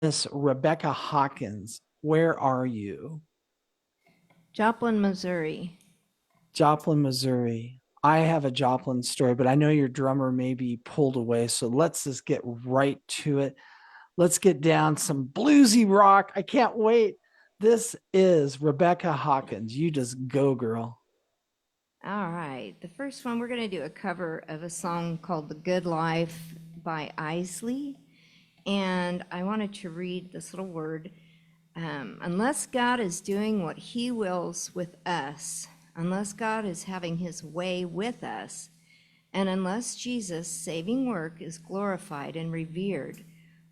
Miss Rebecca Hawkins, where are you? Joplin, Missouri. Joplin, Missouri. I have a Joplin story, but I know your drummer may be pulled away. So let's just get right to it. Let's get down some bluesy rock. I can't wait. This is Rebecca Hawkins. You just go, girl. All right. The first one, we're going to do a cover of a song called The Good Life by Isley. And I wanted to read this little word. Unless God is doing what he wills with us, unless God is having his way with us, and unless Jesus' saving work is glorified and revered,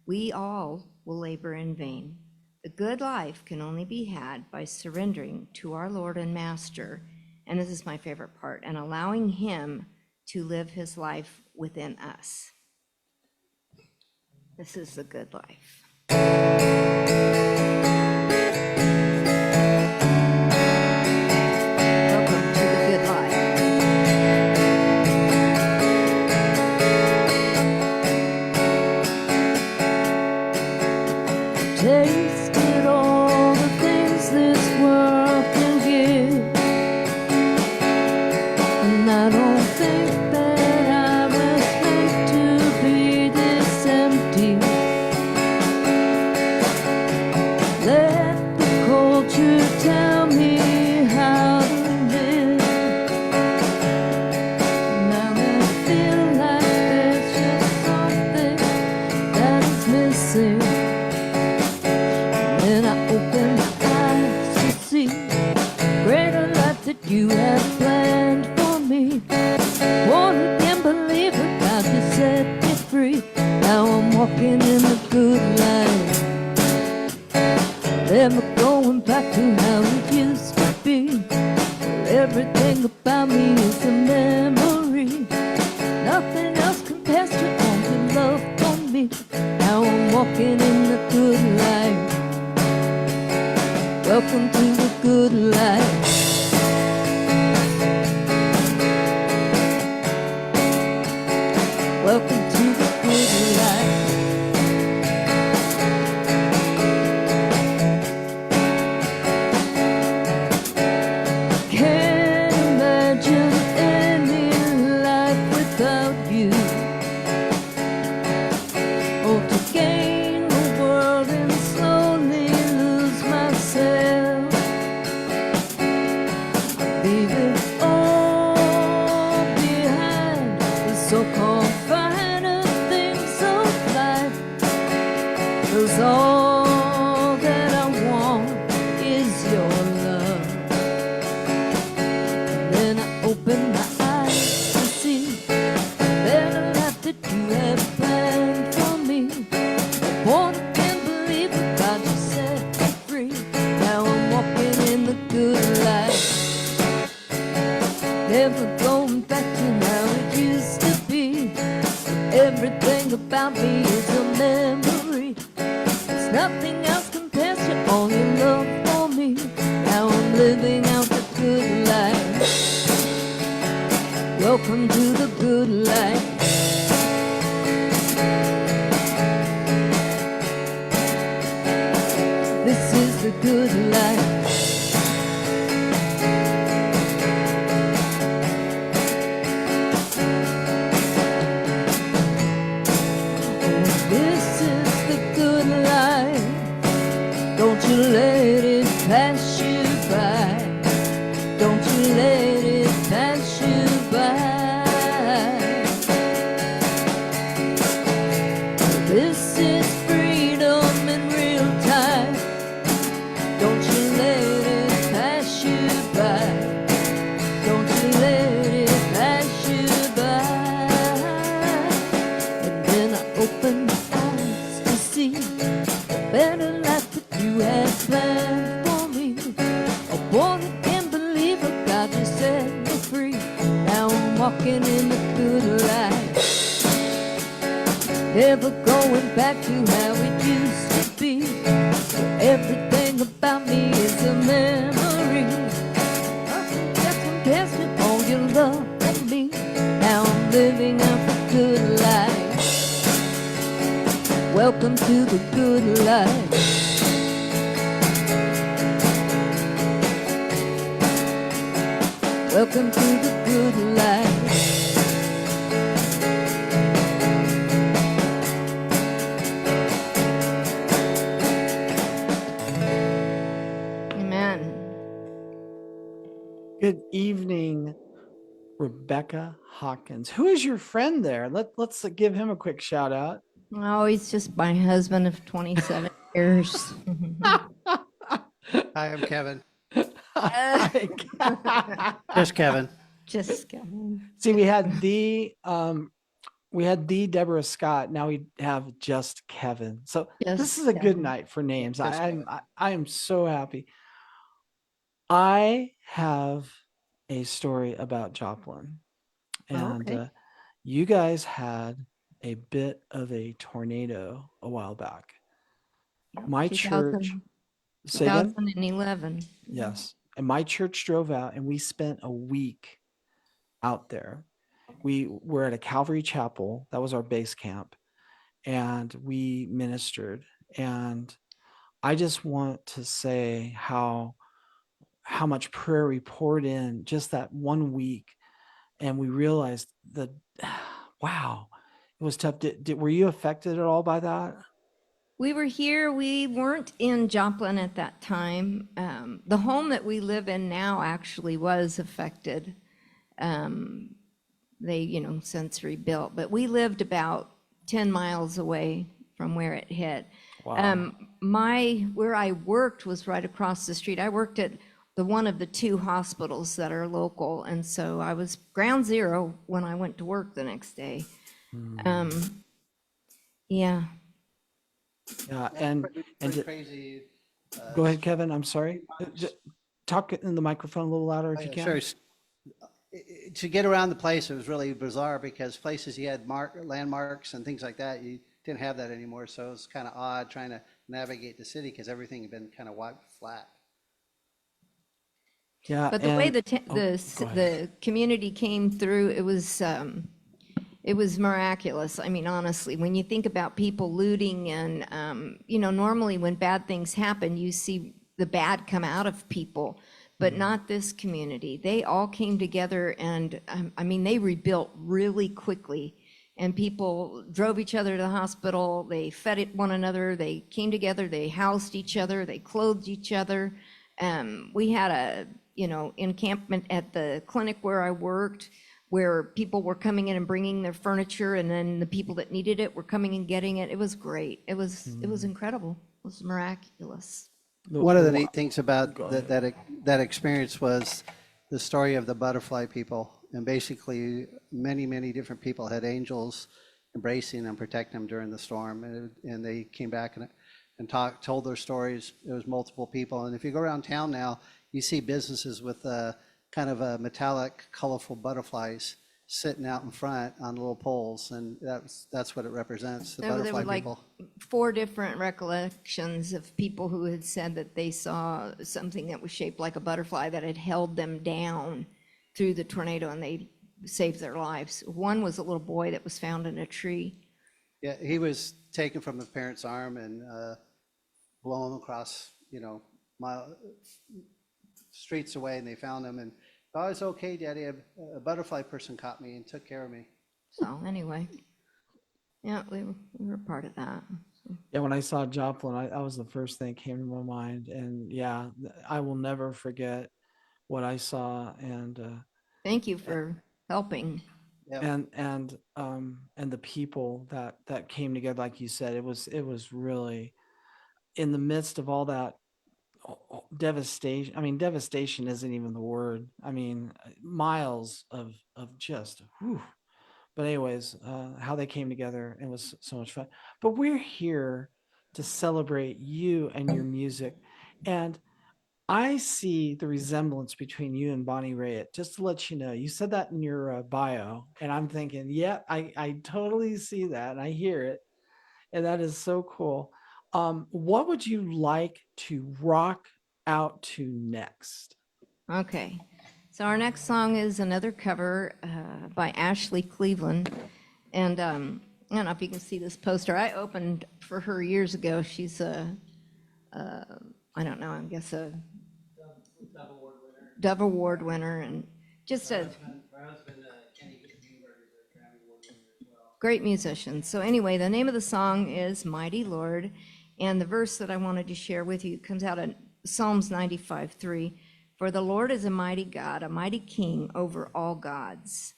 we all will labor in vain. The good life can only be had by surrendering to our Lord and Master, and this is my favorite part, and allowing him to live his life within us. This is the good life. Welcome to the good life. Tasted all the things this world can give, and I don't think that I was meant to be this empty. Let the culture tell me how to live. Now I feel like there's just something that is missing. Then I open my eyes to see greater life that you have planned for me. Born again believer, God just set me free. Now I'm walking in the good life. Never going back to how it used to be. Everything about me is a memory. Nothing else compares to all your love for me. Now I'm walking in the good life. Welcome to the good life. Welcome to the good life. Can't imagine any life without you. Oh, to gain the world and slowly lose myself. Leave it all behind, the so-called finer things of life. 'Cause all that I want is your love. Then I open my eyes to see the better life that you have planned for me. A born again believer, God just set me free. Now I'm walking in the good life. Never going back to how it used to be. Everything about me is a memory. There's nothing else compares to all your love for me. Now I'm living out the good life. Welcome to the good life. This is the good life. This is the good life. Don't you let it pass you by. Don't you let it pass you by. This is freedom in real time. Don't you let it pass you by. Don't you let it pass you by. And then I open my eyes to see the better life that you have planned for me. A born again believer, God just set me free. Now I'm walking in the good life. Never going back to how it used to be. Everything about me is a memory. Nothing else compares to all your love for me. Now I'm living out the good life. Welcome Welcome to the good life. Welcome to the good life. Amen. Good evening, Rebecca Hawkins. Who is your friend there? Let's give him a quick shout out. Oh, he's just my husband of 27 years. Hi, I'm Kevin. Hi. Just Kevin. Just kidding. See, we had the Deborah Scott. Now we have just Kevin. So this Just is a good Kevin. night for names. Just I am so happy. I have a story about Joplin, and Okay. you guys had a bit of a tornado a while back. My church, 2000 say again? 2011. Yes. And my church drove out and we spent a week out there. We were at a Calvary Chapel. That was our base camp. And we ministered. And I just want to say how much prayer we poured in just that 1 week. And we realized that, wow, it was tough. Were you affected at all by that? We were here. We weren't in Joplin at that time. The home that we live in now actually was affected. They, since rebuilt, but we lived about 10 miles away from where it hit. Wow. Where I worked was right across the street. I worked at one of the two hospitals that are local, and so I was ground zero when I went to work the next day. Yeah. Yeah. And Pretty crazy. go ahead, Kevin. I'm sorry. Talk in the microphone a little louder if you can. Sure. To get around the place, it was really bizarre because places you had landmarks and things like that, you didn't have that anymore. So it was kind of odd trying to navigate the city because everything had been kind of wiped flat. Yeah. But the way go ahead. the community came through, it was miraculous. I mean, honestly, when you think about people looting and, normally when bad things happen, you see the bad come out of people, but not this community. They all came together and, they rebuilt really quickly. And people drove each other to the hospital. They fed one another. They came together. They housed each other. They clothed each other. We had a, encampment at the clinic where I worked, where people were coming in and bringing their furniture, and then the people that needed it were coming and getting it. It was great. It was incredible. It was miraculous. One of the neat things about that experience was the story of the butterfly people. And basically, many, many different people had angels embracing and protecting them during the storm. And they came back and told their stories. It was multiple people. And if you go around town now, you see businesses with kind of a metallic, colorful butterflies sitting out in front on little poles. And that's what it represents, the There were butterfly like people. 4 different recollections of people who had said that they saw something that was shaped like a butterfly that had held them down through the tornado, and they saved their lives. One was a little boy that was found in a tree. Yeah, he was taken from his parents' arm and blown across, streets away, and they found him. And oh, it's okay, Daddy. A butterfly person caught me and took care of me. So anyway, yeah, we were part of that. Yeah, when I saw Joplin, that was the first thing that came to my mind. And yeah, I will never forget what I saw. And Thank you for helping. Yep. and the people that came together, like you said, it was really in the midst of all that devastation. I mean, devastation isn't even the word. I mean, miles of just whew. But anyways, how they came together, it was so much fun. But we're here to celebrate you and your music. And I see the resemblance between you and Bonnie Raitt. Just to let you know, you said that in your bio, and I'm thinking, yeah, I totally see that, and I hear it, and that is so cool. What would you like to rock out to next? Okay, so our next song is another cover by Ashley Cleveland, and I don't know if you can see this poster. I opened for her years ago. She's I don't know, I guess a Dove Award winner and just a great musician. So anyway, the name of the song is Mighty Lord, and the verse that I wanted to share with you comes out of Psalms 95:3. For the Lord is a mighty God, a mighty King over all gods.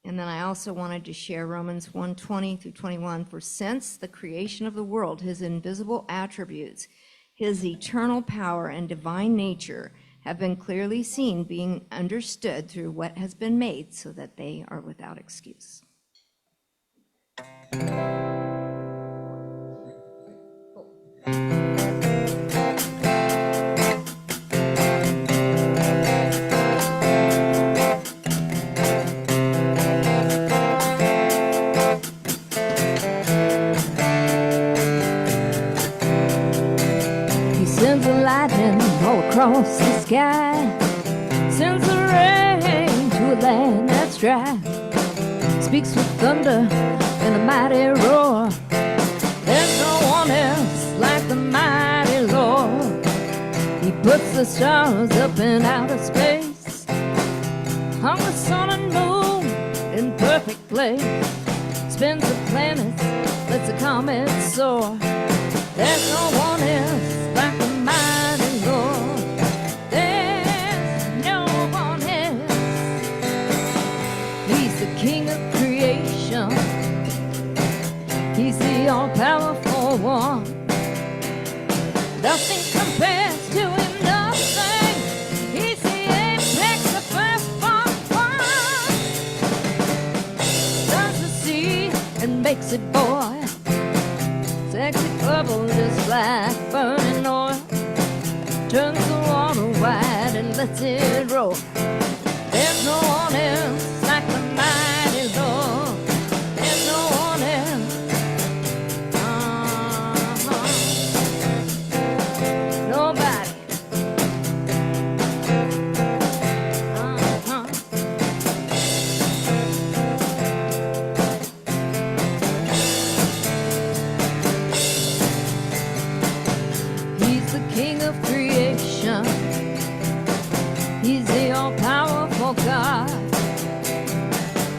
And then I also wanted to share Romans 1:20 through 21. For since the creation of the world, his invisible attributes, his eternal power and divine nature have been clearly seen, being understood through what has been made, so that they are without excuse. He sends the lightning all across the sky, sends the rain to a land that's dry, speaks with thunder and a mighty roar. There's no one else like the mighty Lord. He puts the stars up in outer space, hung the sun and moon in perfect place, spins the planets, lets the comets soar. There's no one else like the mighty Lord. There's no one else. He's the King of creation. He's the all-powerful one. Nothing compares to him, nothing. He's the apex, the firstborn one. Turns the sea and makes it boil. Sexy bubble just like burning oil. Turns the water wide and lets it roll. There's no one else like the mighty Lord. There's no one else. Nobody. He's the King of creation. He's the all-powerful God.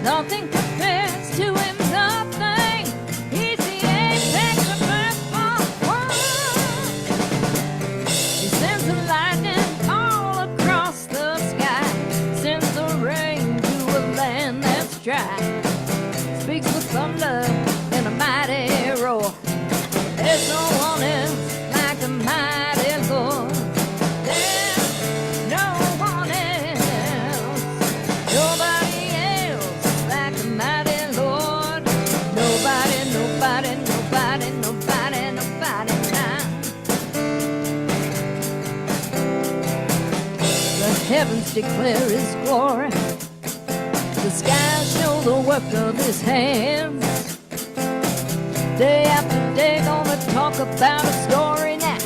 Nothing compares to him, nothing. He's the apex, the firstborn one. He sends the lightning all across the sky, sends the rain to a land that's dry, speaks with thunder and a mighty roar. There's no one else like the mighty Lord. There's no one else. Nobody else like the mighty Lord. Nobody, nobody, nobody, nobody, nobody now. The heavens declare his glory. The skies show the work of his hands. Day after day, gonna talk about a story now.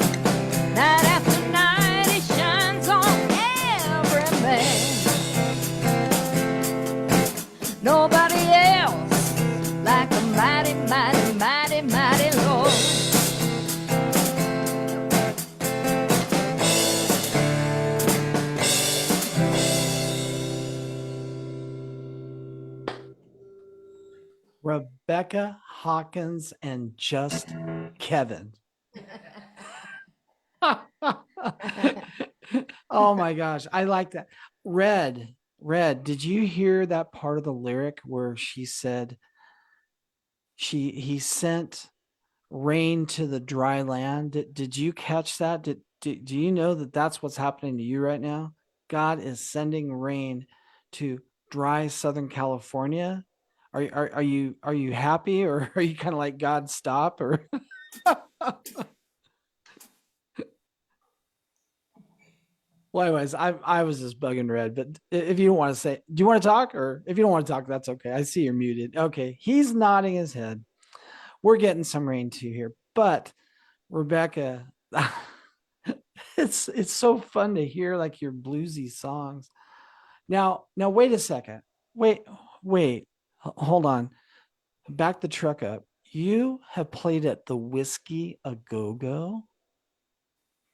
Night after night, he shines on every man. Nobody else like the mighty, mighty, mighty, mighty Lord. Rebecca, Hawkins, and just Kevin. Oh my gosh, I like that. Red, did you hear that part of the lyric where she said he sent rain to the dry land? Did you catch that? Do you know that that's what's happening to you right now? God is sending rain to dry Southern California. Are you happy, or are you kind of like, God, stop? Or well, anyways, I was just bugging Red, but if you don't want to say, do you want to talk? Or if you don't want to talk, that's okay. I see you're muted. Okay, he's nodding his head. We're getting some rain too here, but Rebecca, it's so fun to hear like your bluesy songs. Now wait a second. Wait, hold on. back the truck up. You have played at the Whiskey A Go Go.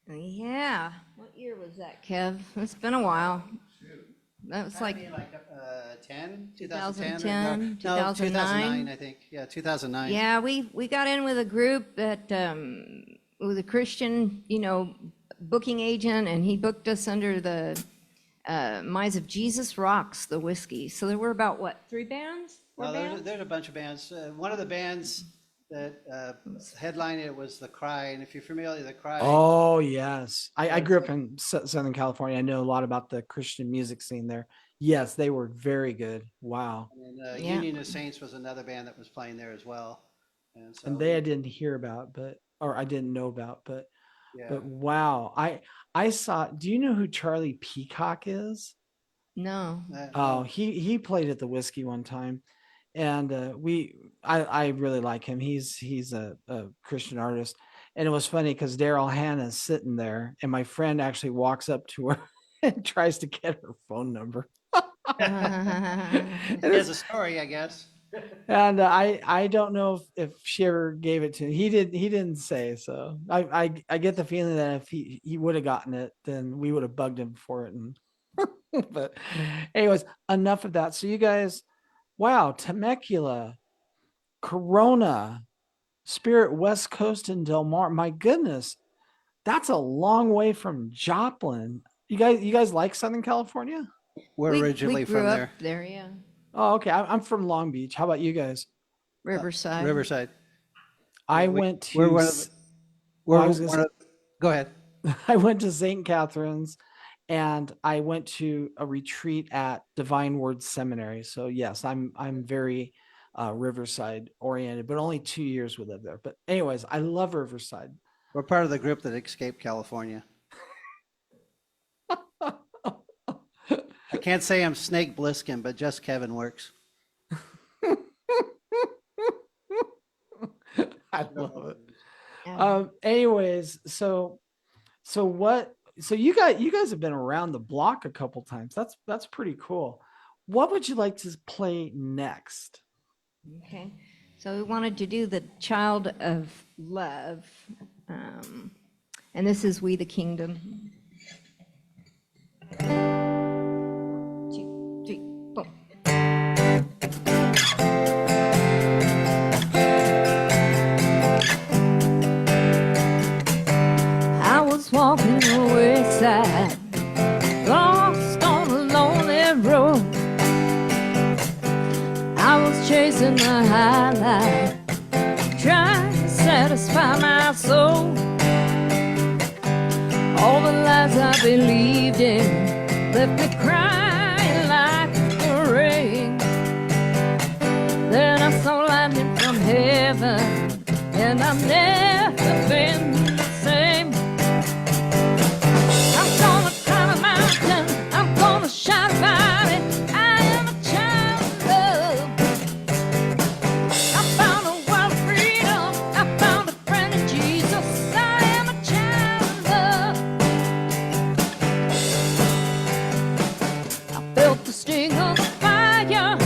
Yeah. What year was that, Kev? It's been a while. That was like 10, 2010, no, 2009, I think. Yeah, 2009. yeah, we got in with a group that with a Christian, booking agent, and he booked us under the Mize of Jesus Rocks, the whiskey. So there were about what, 3 bands? 4 No, bands? there's a bunch of bands. One of the bands that headlined it was The Cry, and if you're familiar with The Cry, Oh, yes. I grew up in Southern California. I know a lot about the Christian music scene there. Yes, they were very good. Wow. and Yeah. Union of Saints was another band that was playing there as well. And so And they I didn't hear about, or I didn't know about, but yeah, wow. I saw, do you know who Charlie Peacock is? No. Oh, he played at the Whiskey one time, and I really like him. He's a Christian artist, and it was funny because Daryl Hannah's sitting there, and my friend actually walks up to her and tries to get her phone number. there's a story, I guess. And I don't know if she ever gave it to him. He didn't say. So I get the feeling that if he would have gotten it, then we would have bugged him for it. And but anyways, enough of that. So you guys, wow, Temecula, Corona, Spirit, West Coast, and Del Mar. My goodness, that's a long way from Joplin. You guys like Southern California? We're We originally grew from up there, there, yeah. Oh, okay. I'm from Long Beach. How about you guys? Riverside. Riverside. I We- went to We're one of s- the, well, I we're was gonna one of, go ahead. I went to St. Catherine's, and I went to a retreat at Divine Word Seminary. So yes, I'm very Riverside oriented, but only 2 years we lived there. But anyways, I love Riverside. We're part of the group that escaped California. I can't say I'm Snake Bliskin, but just Kevin works. I love it. Yeah. Anyways, so what? So you guys have been around the block a couple times. That's pretty cool. What would you like to play next? Okay, so we wanted to do the Child of Love, and this is We the Kingdom. 2, 3, 4. I was walking the wayside, lost on a lonely road. I was chasing the highlight, trying to satisfy my soul. All the lies I believed in left me crying like the rain. Then I saw lightning from heaven, and I've never been the same. I'm gonna climb a mountain, I'm gonna shout about it. I am a child of love. I found a world of freedom, I found a friend in Jesus. I am a child of love. I felt the sting of the fire,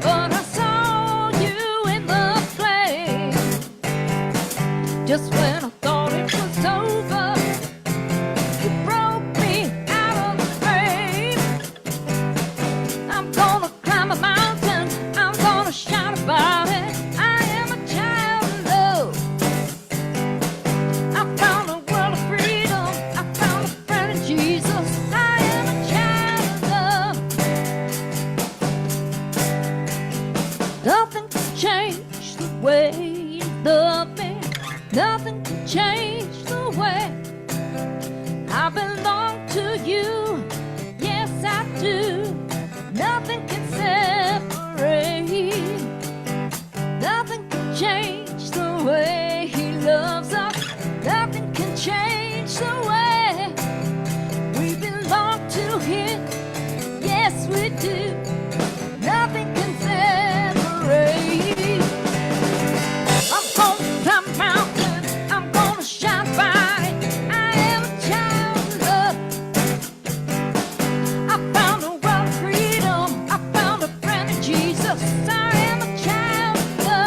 but I saw you in the flame. Just when I thought it was over, you broke me out of the grave. I'm gonna climb a mountain, I'm gonna shout about it. I am a child of love. I found a world of freedom, I found a friend in Jesus. I am a child of love. Nothing can change the way you love me. Nothing can change the way I belong to you. Yes, I do. Nothing can separate. Nothing can change the way he loves us. Nothing can change the way we belong to him. Yes, we do. Nothing can separate. I'm gonna climb a mountain, I'm gonna shine bright. I am a child of love. I found a world of freedom, I found a friend in Jesus. I am a child of love.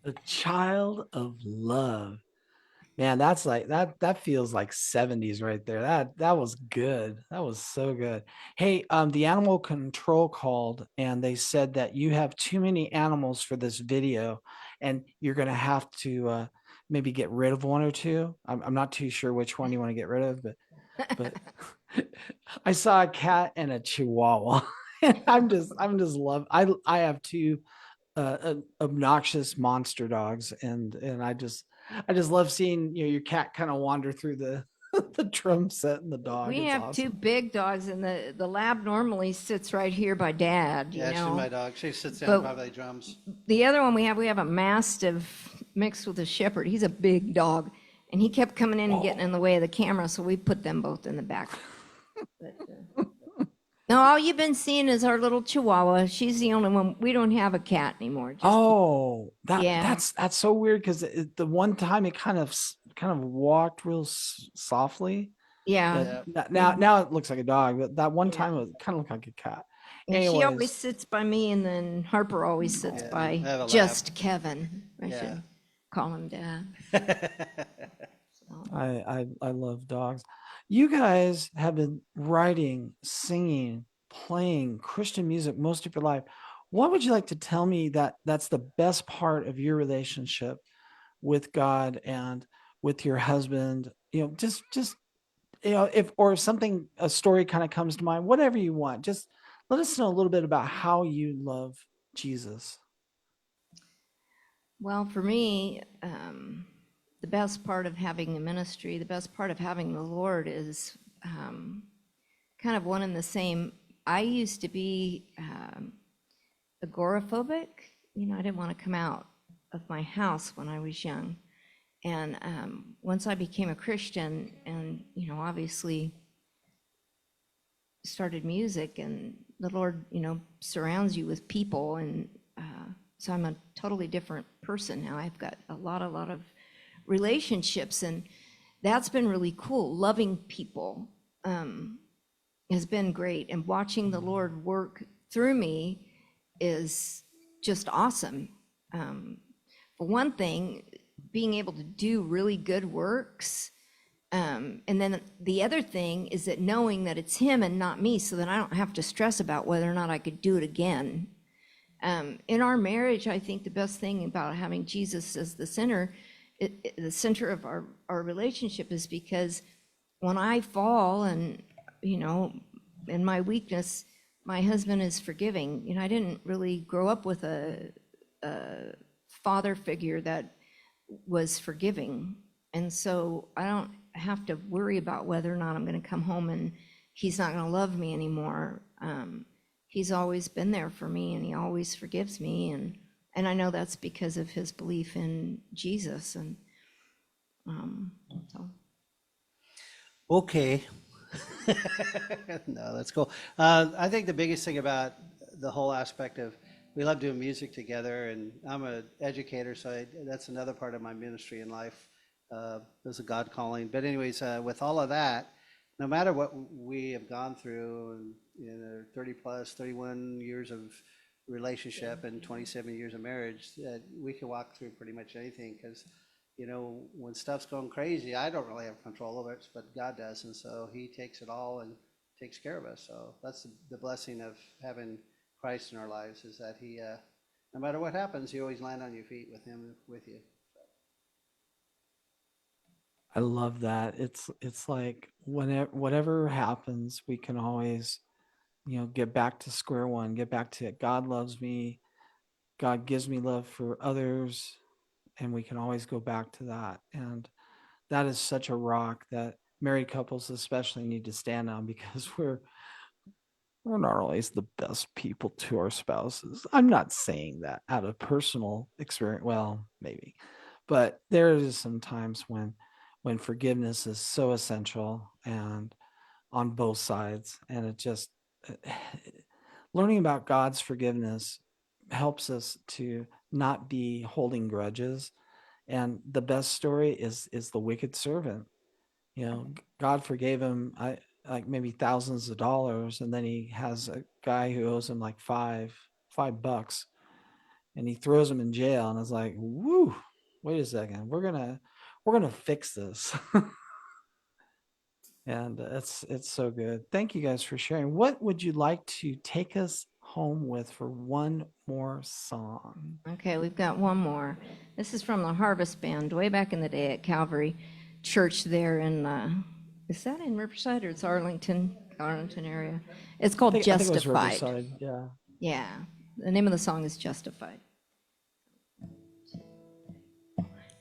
A child of love. Man, that's like that feels like 70s right there. That was good. That was so good. Hey, the animal control called and they said that you have too many animals for this video and you're gonna have to maybe get rid of one or two. I'm not too sure which one you want to get rid of, but I saw a cat and a chihuahua. I'm just love I have two obnoxious monster dogs and I just love seeing your cat kind of wander through the the drum set and the dog. We It's have two awesome. big dogs, and the lab normally sits right here by Dad, Yeah, she's my dog. She sits down But by the drums. the other one we have a Mastiff mixed with a Shepherd. He's a big dog, and he kept coming in and getting in the way of the camera, so we put them both in the back. But, no, all you've been seeing is our little Chihuahua. She's the only one. We don't have a cat anymore. Oh, that Yeah. that's so weird because the one time it kind of walked real softly, Yeah. but Yeah. now it looks like a dog. But that one Yeah. time it kind of looked like a cat. And she always Anyways, sits by me, and then Harper always sits Yeah, by I have a lab. just Kevin. I Yeah. should call him Dad. I love dogs. You guys have been writing, singing, playing Christian music most of your life. What would you like to tell me that's the best part of your relationship with God and with your husband? Just if or if something a story kind of comes to mind, whatever you want. Just let us know a little bit about how you love Jesus. Well, for me, the best part of having a ministry, the best part of having the Lord is kind of one and the same. I used to be agoraphobic. I didn't want to come out of my house when I was young. And once I became a Christian and, obviously started music and the Lord, surrounds you with people. And so I'm a totally different person now. I've got a lot of relationships and that's been really cool. Loving people has been great. And watching the Lord work through me is just awesome. For one thing, being able to do really good works. And then the other thing is that knowing that it's him and not me, so that I don't have to stress about whether or not I could do it again. In our marriage, I think the best thing about having Jesus as the center of our relationship is because when I fall and, in my weakness, my husband is forgiving. I didn't really grow up with a father figure that was forgiving. And so I don't have to worry about whether or not I'm going to come home and he's not going to love me anymore. He's always been there for me and he always forgives me. And I know that's because of his belief in Jesus. And so. Okay. No, that's cool. I think the biggest thing about the whole aspect of we love doing music together, and I'm an educator, so that's another part of my ministry in life. There's a God calling. But anyways, with all of that, no matter what we have gone through in 30 plus, 31 years of relationship and 27 years of marriage, we can walk through pretty much anything because when stuff's going crazy, I don't really have control over it, but God does. And so he takes it all and takes care of us. So that's the blessing of having Christ in our lives is that he, no matter what happens, you always land on your feet with him, with you. I love that. It's like whatever happens, we can always, get back to square one, get back to it. God loves me. God gives me love for others, and we can always go back to that. And that is such a rock that married couples especially need to stand on because we're not always the best people to our spouses. I'm not saying that out of personal experience. Well, maybe, but there is some times when forgiveness is so essential and on both sides, and it just learning about God's forgiveness helps us to not be holding grudges. And the best story is the wicked servant. God forgave him like maybe thousands of dollars, and then he has a guy who owes him like $5, and he throws him in jail. And I was like, woo, wait a second, we're gonna fix this. And it's so good. Thank you guys for sharing. What would you like to take us home with for one more song? Okay, we've got one more. This is from the Harvest Band way back in the day at Calvary Church there in, is that in Riverside or it's Arlington area? It's called I think it was Justified. Riverside. Yeah. Yeah, the name of the song is Justified.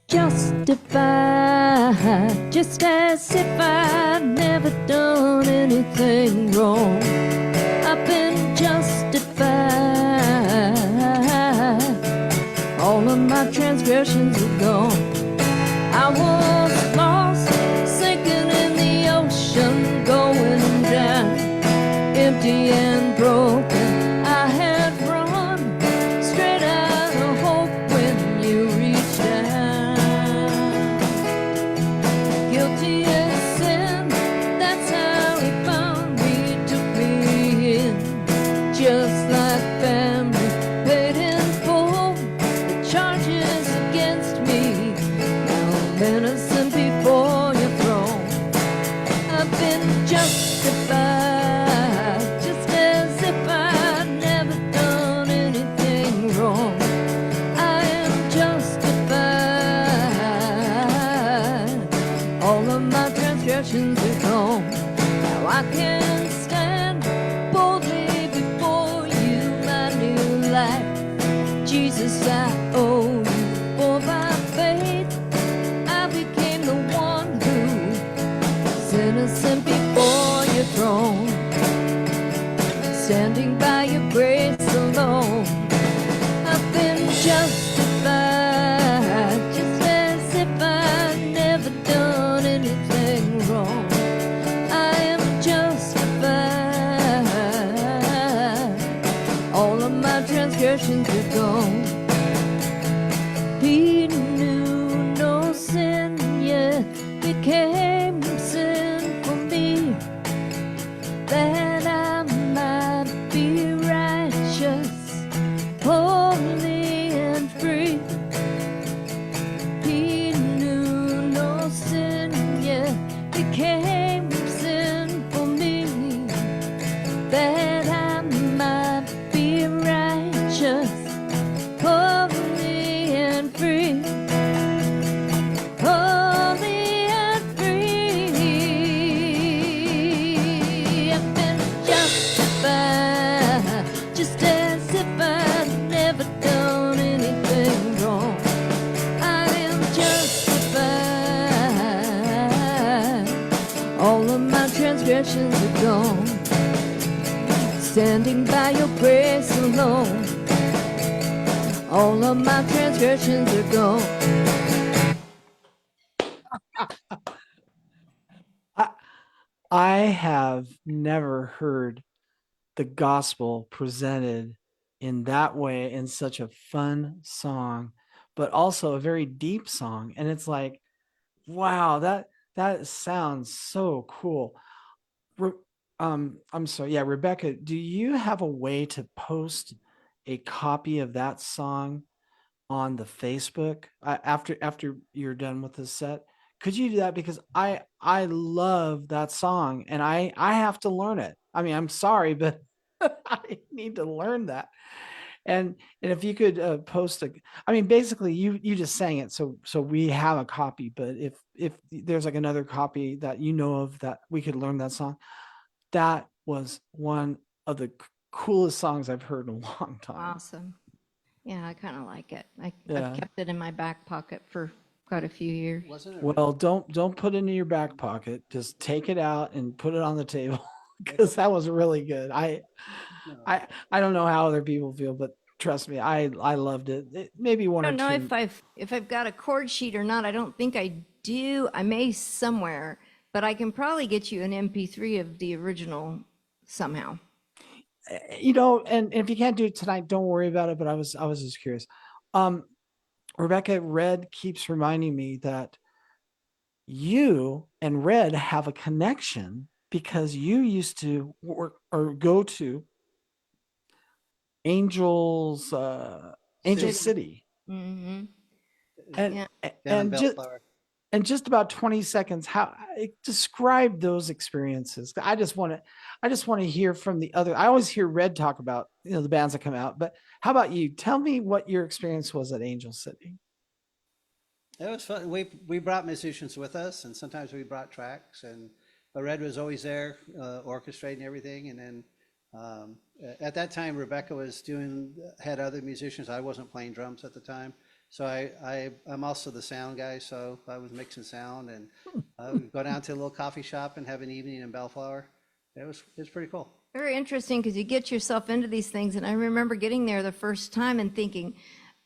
Justified, just as if I'd never done anything wrong. I've been justified. All of my transgressions are gone. I was lost, sinking in the ocean, going down, empty and broken. I had run straight out of hope when you reached out. Guilty as sin, that's how he found me, took me in, just like family, paid in full the charges against me. Now I'm innocent before your throne. I've been justified, just as if I'd never done anything wrong. I am justified. All of my transgressions are gone. Now I can stand boldly before you, my new life. Jesus, I owe you. For by faith I became the one who is innocent before your throne, standing by your grace alone. I've been justified, just as if I'd never done anything wrong. I am justified. All of my transgressions are gone. He knew no sin, yet became sin for me, that I might be righteous, holy and free. He knew no sin, yet became sin for me, that I might be righteous, holy and free. Holy and free. I've been justified, just as if I'd never done anything wrong. I am justified. All of my transgressions are gone, standing by your grace alone. All of my transgressions are gone. I, I have never heard the gospel presented in that way, in such a fun song, but also a very deep song. And it's like, wow, that sounds so cool. I'm sorry, yeah, Rebecca, do you have a way to post a copy of that song on the Facebook after you're done with the set? Could you do that? Because I love that song and I have to learn it. I mean, I'm sorry, but I need to learn that. And if you could post a, I mean, basically you just sang it, so we have a copy. But if there's like another copy that you know of that we could learn that song, that was one of the coolest songs I've heard in a long time. Awesome. Yeah, I kind of like it. Yeah. I've kept it in my back pocket for quite a few years. Wasn't it? Well, don't put it in your back pocket. Just take it out and put it on the table because that was really good. I don't know how other people feel, but trust me, I loved it. Maybe one I or don't know two. if I've got a chord sheet or not. I don't think I do. I may somewhere, but I can probably get you an MP3 of the original somehow. And if you can't do it tonight, don't worry about it. But I was just curious. Rebecca, Red keeps reminding me that you and Red have a connection because you used to work or go to Angels Angel City. City. Mm-hmm. And Yeah. Down in and just Bellflower. and just about 20 seconds, how describe those experiences. I just want to hear from the other. I always hear Red talk about, the bands that come out, but how about you? Tell me what your experience was at Angel City. It was fun. We brought musicians with us, and sometimes we brought tracks. And but Red was always there, orchestrating everything. And then at that time, Rebecca was had other musicians. I wasn't playing drums at the time, so I'm also the sound guy. So I was mixing sound, and we'd go down to a little coffee shop and have an evening in Bellflower. It was pretty cool. Very interesting because you get yourself into these things. And I remember getting there the first time and thinking,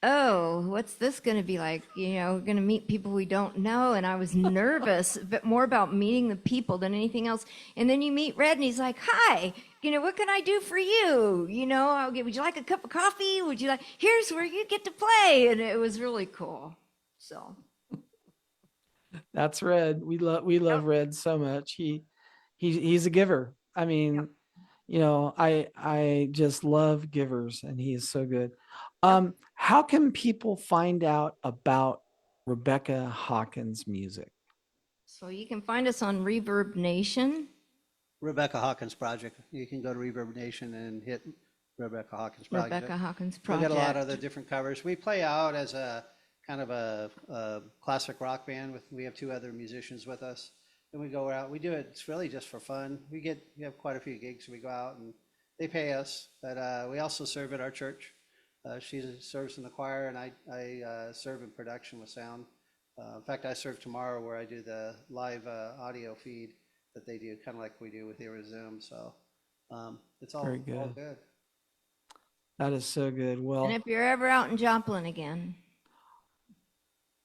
oh, what's this going to be like? We're going to meet people we don't know. And I was nervous, but more about meeting the people than anything else. And then you meet Red and he's like, hi, what can I do for you? Would you like a cup of coffee? Would you like, here's where you get to play. And it was really cool. So. That's Red. We love Red so much. He's a giver. I mean, I just love givers, and he is so good. How can people find out about Rebecca Hawkins music? So you can find us on Reverb Nation. Rebecca Hawkins Project. You can go to Reverb Nation and hit Rebecca Hawkins Project. Rebecca Hawkins We Project. got a lot of other different covers. We play out as a kind of a classic rock band. We have two other musicians with us. And we go out. We do it. It's really just for fun. We have quite a few gigs. We go out and they pay us, but we also serve at our church. She serves in the choir, and I serve in production with sound. In fact, I serve tomorrow where I do the live audio feed that they do, kind of like we do with here with Zoom. So it's all Very good. all good. That is so good. And Well, if you're ever out in Joplin again,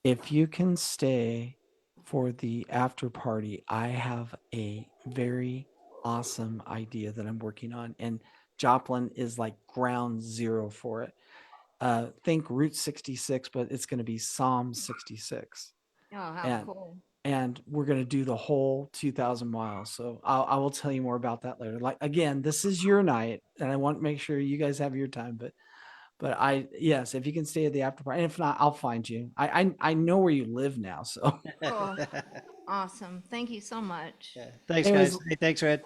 if you can stay for the after party, I have a very awesome idea that I'm working on, and Joplin is like ground zero for it. Think Route 66, but it's going to be Psalm 66. oh, how And cool. and we're going to do the whole 2,000 miles. So I will tell you more about that later. Like, again, this is your night, and I want to make sure you guys have your time. But yes, if you can stay at the after party, and if not, I'll find you. I know where you live now. So Cool. Awesome. Thank you so much. Yeah. Thanks, Anyways, guys. Hey, thanks, Red.